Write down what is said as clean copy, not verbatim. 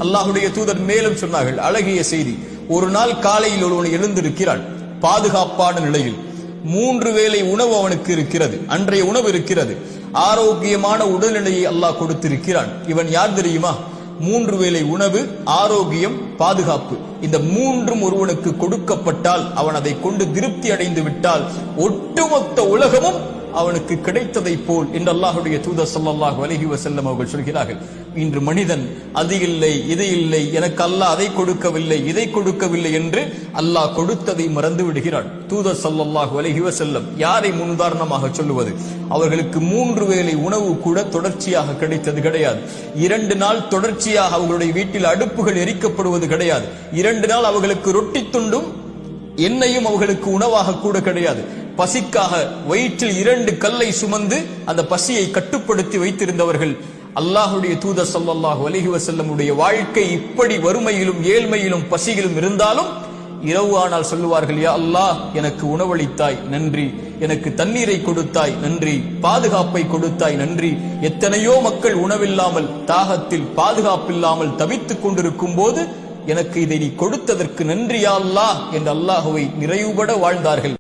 அல்லாஹ்வுடைய தூதர் மேலும் சொன்னார்கள், அழகிய செய்தி. ஒரு நாள் காலையில் ஒருவன் எழுந்திருக்கிறான் பாதுகாப்பான நிலையில். 3 வேளை உணவு அவனுக்கு இருக்கிறது, அன்றைய உணவு இருக்கிறது, ஆரோக்கியமான உடல்நிலையை அல்லாஹ் கொடுத்திருக்கிறான். இவன் யார் தெரியுமா? 3 வேளை உணவு, ஆரோக்கியம், பாதுகாப்பு, இந்த 3ம் ஒருவனுக்கு கொடுக்கப்பட்டால், அவன் அதை கொண்டு திருப்தி அடைந்து விட்டால், ஒட்டுமொத்த உலகமும் அவனுக்கு கிடைத்ததை போல் என்று அல்லாஹ்வுடைய தூதர் ஸல்லல்லாஹு அலைஹி வஸல்லம் அவர்கள் சொல்கிறார்கள். இன்று மனிதன் அது இல்லை, இது இல்லை, எனக்கு அல்லாஹ் அதை கொடுக்கவில்லை, இதை கொடுக்கவில்லை என்று அல்லாஹ் கொடுத்ததை மறந்து விடுகிறான். தூதர் ஸல்லல்லாஹு அலைஹி வஸல்லம் யாரை முன்னுதாரணமாக சொல்லுவது? அவர்களுக்கு 3 வேளை உணவு கூட தொடர்ச்சியாக கிடைத்தது கிடையாது. 2 நாள் தொடர்ச்சியாக அவர்களுடைய வீட்டில் அடுப்புகள் எரிக்கப்படுவது கிடையாது. 2 நாள் அவர்களுக்கு ரொட்டி துண்டும் எண்ணெயும் அவர்களுக்கு உணவாக கூட கிடையாது. பசிக்காக வயிற்றில் 2 கல்லை சுமந்து அந்த பசியை கட்டுப்படுத்தி வைத்திருந்தவர்கள். அல்லாஹ்வுடைய தூதர் ஸல்லல்லாஹு அலைஹி வஸல்லமுடைய வாழ்க்கை இப்படி வறுமையிலும் ஏழ்மையிலும் பசியிலும் இருந்தாலும் இரவு ஆனால் சொல்லுவார்கள், யா அல்லாஹ், எனக்கு உணவளித்தாய் நன்றி, எனக்கு தண்ணீரை கொடுத்தாய் நன்றி, பாதுகாப்பை கொடுத்தாய் நன்றி. எத்தனையோ மக்கள் உணவில்லாமல் தாகத்தில் பாதுகாப்பில்லாமல் தவித்துக் கொண்டிருக்கும் போது எனக்கு இதை நீ கொடுத்ததற்கு நன்றி யா அல்லாஹ் என்று அல்லாஹ்வை நிறைவுபட வாழ்ந்தார்கள்.